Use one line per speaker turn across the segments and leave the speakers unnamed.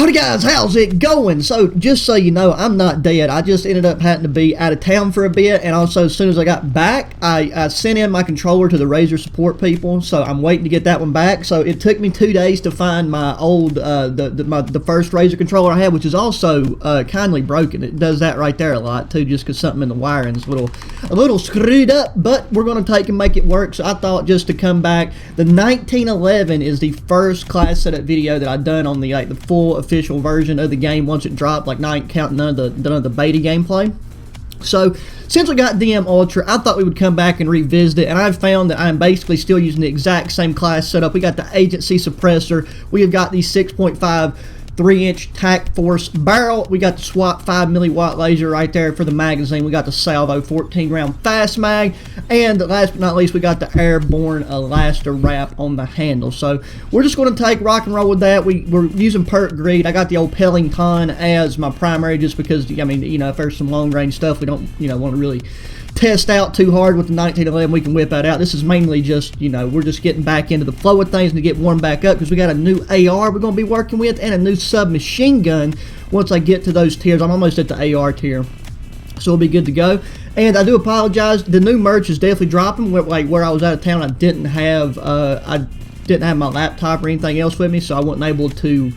Howdy guys, how's it going? So just so you know, I'm not dead. I just ended up having to be out of town for a bit, and also as soon as I got back, I sent in my controller to the Razer support people, so I'm waiting to get that one back. So it took me 2 days to find my old, the first Razer controller I had, which is also kindly broken. It does that right there a lot too, just because something in the wiring is a little screwed up, but we're going to take and make it work. So I thought just to come back, the 1911 is the first class setup video that I've done on the full official version of the game once it dropped. Like, I ain't counting none of the beta gameplay. So since we got DM Ultra, I thought we would come back and revisit it, and I've found that I'm basically still using the exact same class setup. We got the agency suppressor, we have got the 6.5 3-inch tac force barrel, we got the SWAT 5 milliwatt laser right there for the magazine, we got the salvo 14 round fast mag, and last but not least we got the airborne elaster wrap on the handle. So we're just going to take rock and roll with that. We're using perk greed. I got the old ProCaliberGaming as my primary, just because, I mean, you know, if there's some long range stuff we don't, you know, want to really test out too hard with the 1911, we can whip that out. This is mainly just, you know, we're just getting back into the flow of things and to get warmed back up, because we got a new AR we're going to be working with and a new submachine gun once I get to those tiers. I'm almost at the AR tier, so we'll be good to go. And I do apologize, the new merch is definitely dropping. Like, where I was out of town, I didn't have my laptop or anything else with me, so I wasn't able to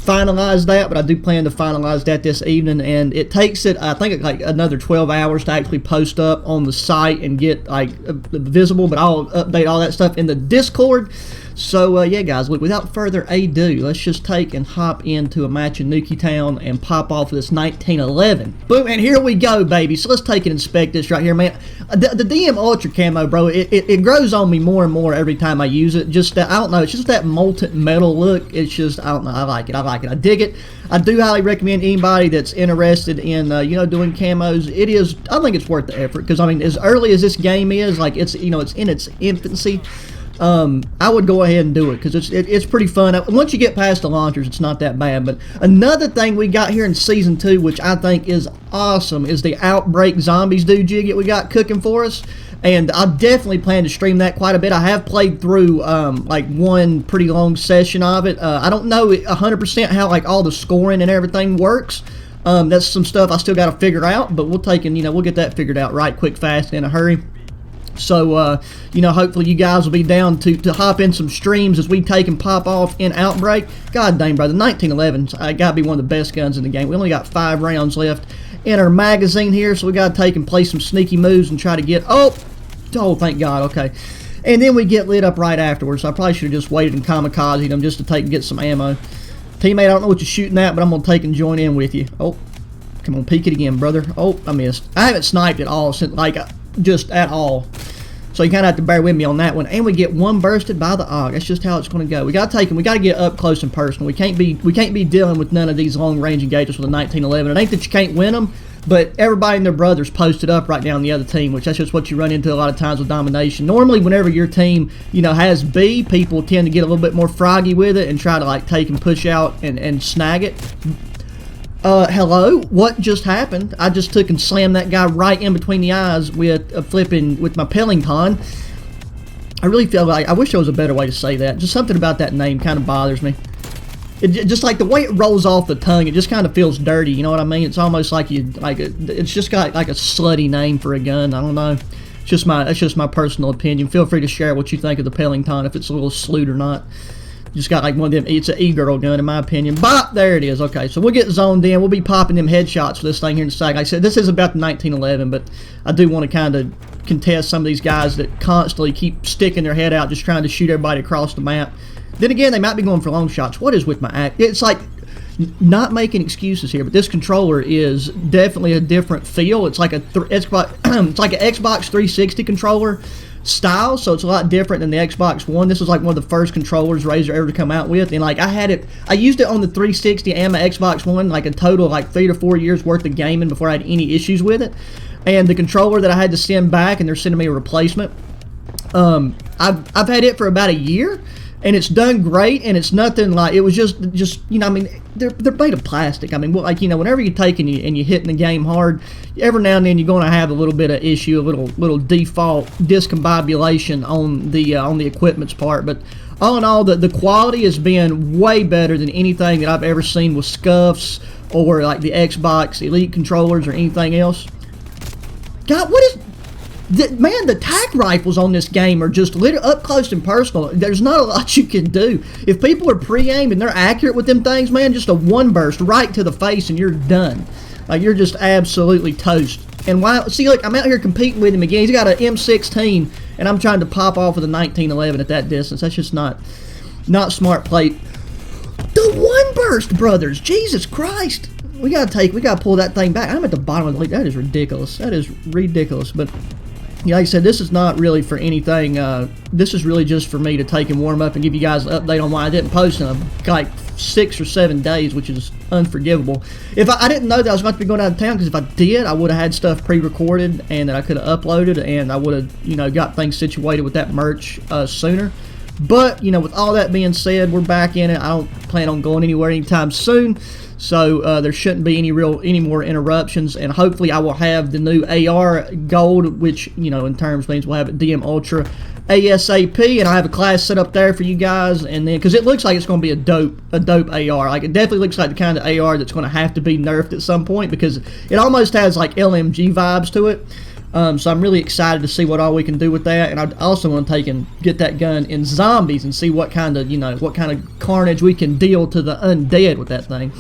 finalize that, but I do plan to finalize that this evening, and it takes it, I think, like another 12 hours to actually post up on the site and get like visible, but I'll update all that stuff in the Discord. So yeah guys, look, without further ado, let's just take and hop into a match in Nuki Town and pop off of this 1911. Boom, and here we go, baby. So let's take and inspect this right here, man. The DM Ultra camo, bro, it grows on me more and more every time I use it. Just I don't know, it's just that molten metal look. It's just, I don't know, I like it, I dig it. I do highly recommend anybody that's interested in you know, doing camos. It is, I think it's worth the effort, because I mean, as early as this game is, like, it's, you know, it's in its infancy. I would go ahead and do it, because it's pretty fun. Once you get past the launchers, it's not that bad. But another thing we got here in Season 2, which I think is awesome, is the Outbreak Zombies Jigget we got cooking for us. And I definitely plan to stream that quite a bit. I have played through like one pretty long session of it. I don't know 100% how like all the scoring and everything works. That's some stuff I still got to figure out, but we'll take and, you know, we'll get that figured out right quick, fast, in a hurry. So, you know, hopefully you guys will be down to hop in some streams as we take and pop off in Outbreak. God dang, bro, the 1911's got to be one of the best guns in the game. We only got 5 rounds left in our magazine here, so we got to take and play some sneaky moves and try to get, oh, thank God, okay. And then we get lit up right afterwards, so I probably should have just waited and kamikazed them just to take and get some ammo. Teammate, I don't know what you're shooting at, but I'm going to take and join in with you. Oh, come on, peek it again, brother. Oh, I missed. I haven't sniped at all since, like, just at all. So you kind of have to bear with me on that one. And we get one bursted by the AUG. That's just how it's going to go. We got to take them. We got to get up close and personal. We can't be dealing with none of these long range engagements with a 1911. It ain't that you can't win them, but everybody and their brothers posted up right now on the other team, which that's just what you run into a lot of times with domination. Normally, whenever your team, you know, has B, people tend to get a little bit more froggy with it and try to like take and push out and snag it. Hello, what just happened? I just took and slammed that guy right in between the eyes with my ProCaliberGaming. I really feel like, I wish there was a better way to say that. Just something about that name kind of bothers me. Just like the way it rolls off the tongue, it just kind of feels dirty, you know what I mean? It's almost like it's just got like a slutty name for a gun. I don't know. It's just my personal opinion. Feel free to share what you think of the ProCaliberGaming, if it's a little sleut or not. Just got like one of them, it's an e-girl gun in my opinion. But there it is. Okay, so we'll get zoned in. We'll be popping them headshots for this thing here in a second. Like I said, this is about the 1911, but I do want to kind of contest some of these guys that constantly keep sticking their head out, just trying to shoot everybody across the map. Then again, they might be going for long shots. What is with my act? It's like, not making excuses here, but this controller is definitely a different feel. It's like it's like an Xbox 360 controller style, so it's a lot different than the Xbox One. This was like one of the first controllers Razer ever to come out with, and like I used it on the 360 and my Xbox One, like a total of like 3 to 4 years worth of gaming before I had any issues with it. And the controller that I had to send back, and they're sending me a replacement, I've had it for about a year, and it's done great, and it's nothing like, it was just you know, I mean, they're made of plastic. I mean, like, you know, whenever you take and you hitting the game hard, every now and then you're going to have a little bit of issue, a little default discombobulation on the equipment's part. But all in all, the quality has been way better than anything that I've ever seen with scuffs or like the Xbox Elite controllers or anything else. God, what is... Man, the tac rifles on this game are just literally up close and personal. There's not a lot you can do. If people are pre-aimed and they're accurate with them things, man, just a one burst right to the face and you're done. Like, you're just absolutely toast. And why? See, look, I'm out here competing with him again. He's got an M16, and I'm trying to pop off with a 1911 at that distance. That's just not smart play. The one burst, brothers. Jesus Christ. We gotta pull that thing back. I'm at the bottom of the league. That is ridiculous. That is ridiculous. But yeah, like I said, this is not really for anything. This is really just for me to take and warm up and give you guys an update on why I didn't post in like 6 or 7 days, which is unforgivable. If I didn't know that I was about to be going out of town, because if I did, I would have had stuff pre-recorded and that I could have uploaded, and I would have, you know, got things situated with that merch sooner. But, you know, with all that being said, we're back in it. I don't plan on going anywhere anytime soon. So there shouldn't be any more interruptions, and hopefully I will have the new AR Gold, which, you know, in terms means we'll have it DM Ultra ASAP, and I have a class set up there for you guys. And then, because it looks like it's going to be a dope AR, like it definitely looks like the kind of AR that's going to have to be nerfed at some point, because it almost has like LMG vibes to it. So I'm really excited to see what all we can do with that, and I also want to take and get that gun in zombies and see what kind of, you know, what kind of carnage we can deal to the undead with that thing.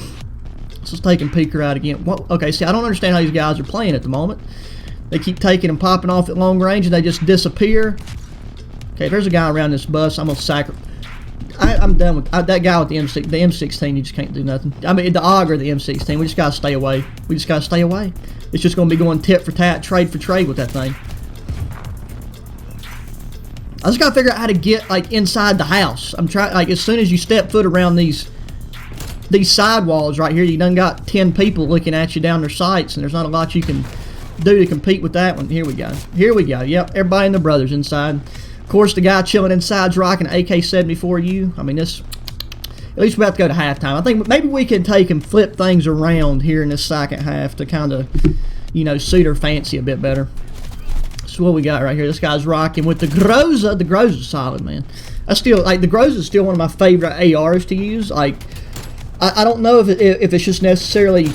So let's take and peek her out again. What? Okay, see, I don't understand how these guys are playing at the moment. They keep taking and popping off at long range, and they just disappear. Okay, there's a guy around this bus. I'm gonna I'm done with that guy with the M16. You just can't do nothing. I mean, the auger, the M16. We just gotta stay away. We just gotta stay away. It's just gonna be going tit for tat, trade for trade with that thing. I just gotta figure out how to get like inside the house. I'm trying. Like, as soon as you step foot around these sidewalls right here, you done got 10 people looking at you down their sights, and there's not a lot you can do to compete with that one. Here we go. Here we go. Yep, everybody and their brothers inside. Of course, the guy chilling inside's rocking AK-74U. I mean, this... At least we're about to go to halftime. I think maybe we can take and flip things around here in this second half to kind of, you know, suit our fancy a bit better. So what we got right here, this guy's rocking with the Groza. The Groza's solid, man. I still, like, the Groza's still one of my favorite ARs to use. Like, I don't know if it's just necessarily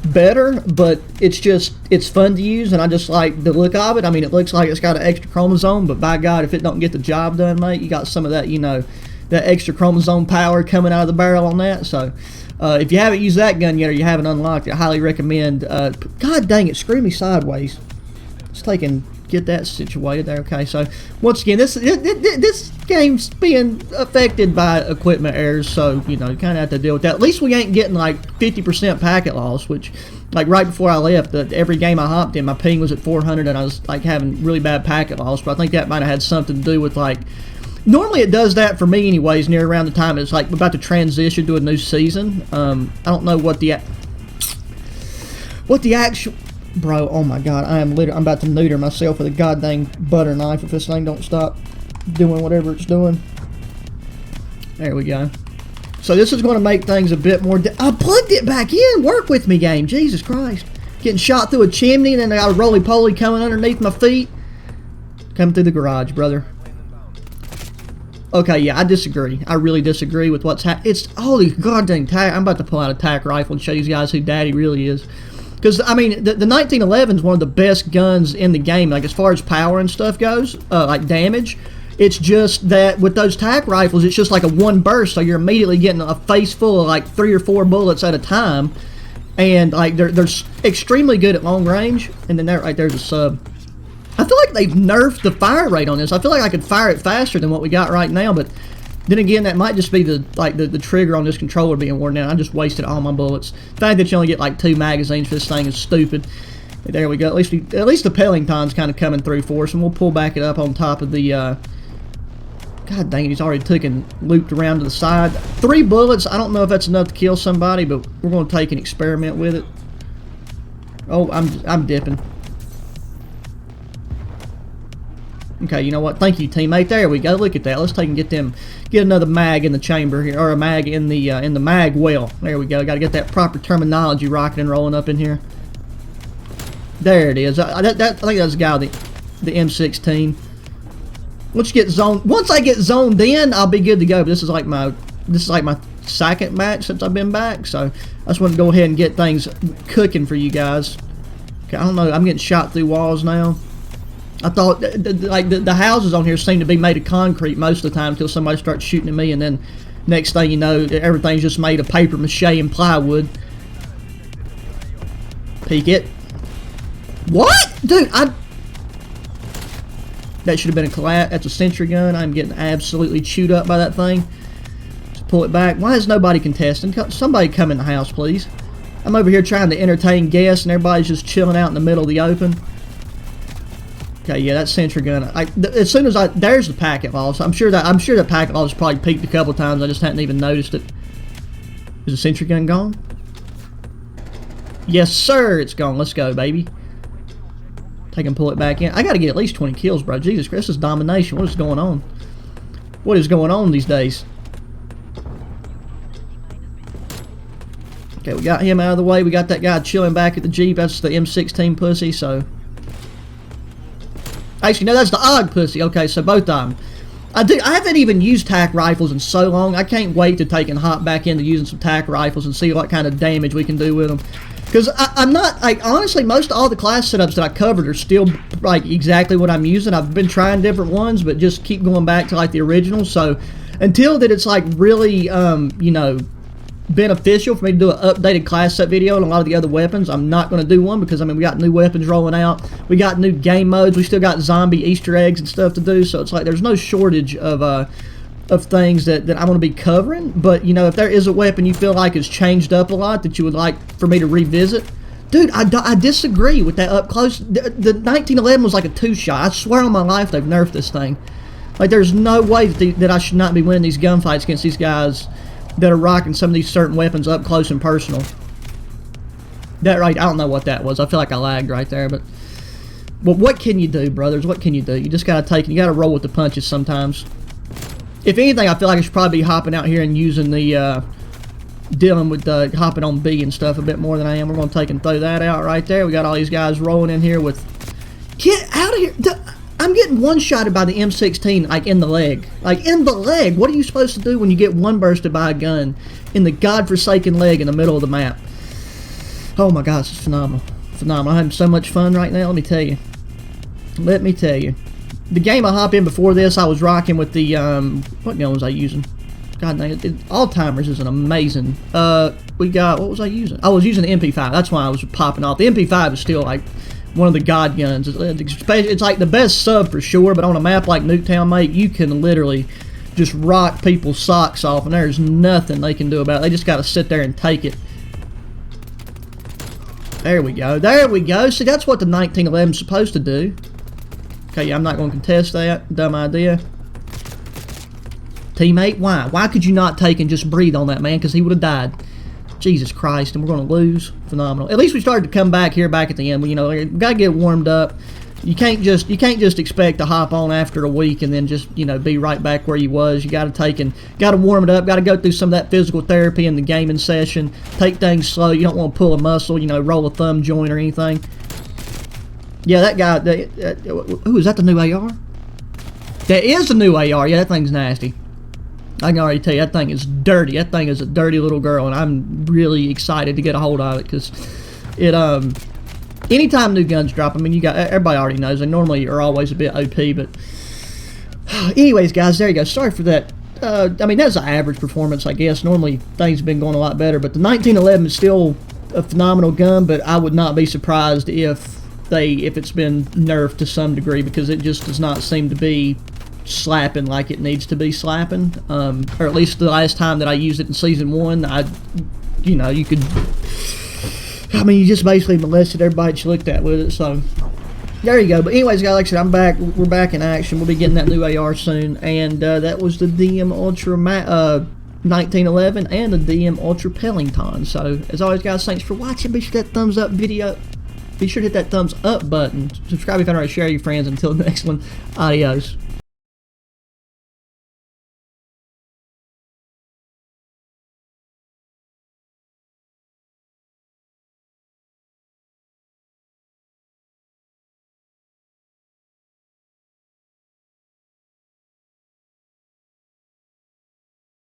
better, but it's fun to use, and I just like the look of it. I mean, it looks like it's got an extra chromosome, but by God, if it don't get the job done, mate, you got some of that, you know, that extra chromosome power coming out of the barrel on that. So if you haven't used that gun yet, or you haven't unlocked it, I highly recommend. God dang it, screw me sideways. Let's take and get that situated there. Okay, so once again, this game's being affected by equipment errors, so, you know, you kind of have to deal with that. At least we ain't getting like 50% packet loss, which, like, right before I left, every game I hopped in, my ping was at 400, and I was like having really bad packet loss. But I think that might have had something to do with, like, normally it does that for me anyways, near around the time it's like we're about to transition to a new season. I don't know what the actual... Bro, oh my God, I'm about to neuter myself with a goddamn butter knife if this thing don't stop doing whatever it's doing. There we go. So this is going to make things a bit more... I plugged it back in! Work with me, game. Jesus Christ. Getting shot through a chimney, and then I got a roly-poly coming underneath my feet. Coming through the garage, brother. Okay, yeah, I disagree. I really disagree with what's happening. It's... Holy goddamn tac... I'm about to pull out a tac rifle and show you guys who daddy really is. Because, I mean, the 1911 is one of the best guns in the game, like, as far as power and stuff goes, like damage. It's just that with those tac rifles, it's just like a one burst, so you're immediately getting a face full of, like, 3 or 4 bullets at a time. And, like, they're extremely good at long range. And then that right there's a sub. I feel like they've nerfed the fire rate on this. I feel like I could fire it faster than what we got right now, but... Then again, that might just be the trigger on this controller being worn down. I just wasted all my bullets. The fact that you only get like 2 magazines for this thing is stupid. There we go. At least the Pellington's kind of coming through for us, and we'll pull back it up on top of the. God dang it! He's already taken looped around to the side. 3 bullets. I don't know if that's enough to kill somebody, but we're going to take an experiment with it. Oh, I'm dipping. Okay, you know what? Thank you, teammate. There we go. Look at that. Let's take and get another mag in the chamber here, or a mag in the mag well. There we go. Got to get that proper terminology rocking and rolling up in here. There it is. I think that's the guy with the M16. Once I get zoned in, I'll be good to go. But this is like my second match since I've been back, so I just want to go ahead and get things cooking for you guys. Okay, I don't know. I'm getting shot through walls now. I thought the houses on here seem to be made of concrete most of the time until somebody starts shooting at me, and then next thing you know, everything's just made of paper mache and plywood. Peek it. What? Dude, that should have been a collat. That's a sentry gun. I'm getting absolutely chewed up by that thing. Just pull it back. Why is nobody contesting? Somebody come in the house, please. I'm over here trying to entertain guests, and everybody's just chilling out in the middle of the open. Okay, yeah, that sentry gun. As soon as there's the packet loss. I'm sure that packet loss probably peaked a couple times. I just hadn't even noticed it. Is the sentry gun gone? Yes, sir. It's gone. Let's go, baby. Take and pull it back in. I got to get at least 20 kills, bro. Jesus Christ, this is domination. What is going on? What is going on these days? Okay, we got him out of the way. We got that guy chilling back at the Jeep. That's the M16 pussy, so... Actually, no, that's the AUG pussy. Okay, so both of them. I haven't even used tac rifles in so long. I can't wait to take and hop back into using some tac rifles and see what kind of damage we can do with them. Because I'm not, like, honestly, most all the class setups that I covered are still, like, exactly what I'm using. I've been trying different ones, but just keep going back to, like, the original. So, until that it's, like, really, you know, beneficial for me to do an updated class set video on a lot of the other weapons, I'm not going to do one because, I mean, we got new weapons rolling out. We got new game modes. We still got zombie Easter eggs and stuff to do. So, it's like there's no shortage of things that I'm going to be covering. But, you know, if there is a weapon you feel like has changed up a lot that you would like for me to revisit, dude, I disagree with that up close. The 1911 was like a 2-shot. I swear on my life they've nerfed this thing. Like, there's no way that I should not be winning these gunfights against these guys that are rocking some of these certain weapons up close and personal. That right, I don't know what that was. I feel like I lagged right there, but what can you do, brothers? What can you do? You just gotta take it. You gotta roll with the punches sometimes. If anything, I feel like I should probably be hopping out here and using the, dealing with the hopping on B and stuff a bit more than I am. We're going to take and throw that out right there. We got all these guys rolling in here with... Get out of here! I'm getting one-shotted by the M16, like, in the leg. Like, in the leg! What are you supposed to do when you get one-bursted by a gun in the godforsaken leg in the middle of the map? Oh my gosh, it's phenomenal. Phenomenal. I'm having so much fun right now, let me tell you. Let me tell you. The game I hop in before this, I was rocking with the, what gun was I using? God dang it, Alzheimer's is an amazing, we got, what was I using? I was using the MP5, that's why I was popping off. The MP5 is still, like, one of the god guns. It's like the best sub for sure, but on a map like Nuketown, mate, you can literally just rock people's socks off, and there's nothing they can do about it. They just got to sit there and take it. There we go, there we go. See, that's what the 1911 is supposed to do. Okay, yeah, I'm not going to contest that. Dumb idea. Teammate, why? Why could you not take and just breathe on that man? Because he would have died. Jesus Christ, and we're going to lose. Phenomenal. At least we started to come back here back at the end. You know, we got to get warmed up. You can't just expect to hop on after a week and then just, you know, be right back where you was. You got to take and got to warm it up. Got to go through some of that physical therapy in the gaming session. Take things slow. You don't want to pull a muscle, you know, roll a thumb joint or anything. Yeah, that guy, ooh, is that the new AR? That is the new AR. Yeah, that thing's nasty. I can already tell you, that thing is dirty. That thing is a dirty little girl, and I'm really excited to get a hold of it, because it, anytime new guns drop, I mean, everybody already knows, they normally are always a bit OP, but anyways, guys, there you go. Sorry for that. I mean, that's an average performance, I guess. Normally, things have been going a lot better, but the 1911 is still a phenomenal gun, but I would not be surprised if it's been nerfed to some degree, because it just does not seem to be slapping like it needs to be slapping, or at least the last time that I used it in season 1, you know, you could, I mean, you just basically molested everybody that you looked at with it. So there you go. But anyways, guys, like I said, I'm back. We're back in action. We'll be getting that new AR soon, and that was the DM Ultra 1911 and the DM Ultra Pellington. So as always, guys, thanks for watching. Be sure to hit that thumbs up video. Be sure to hit that thumbs up button. Subscribe if you haven't already. Share with your friends. Until the next one, adios.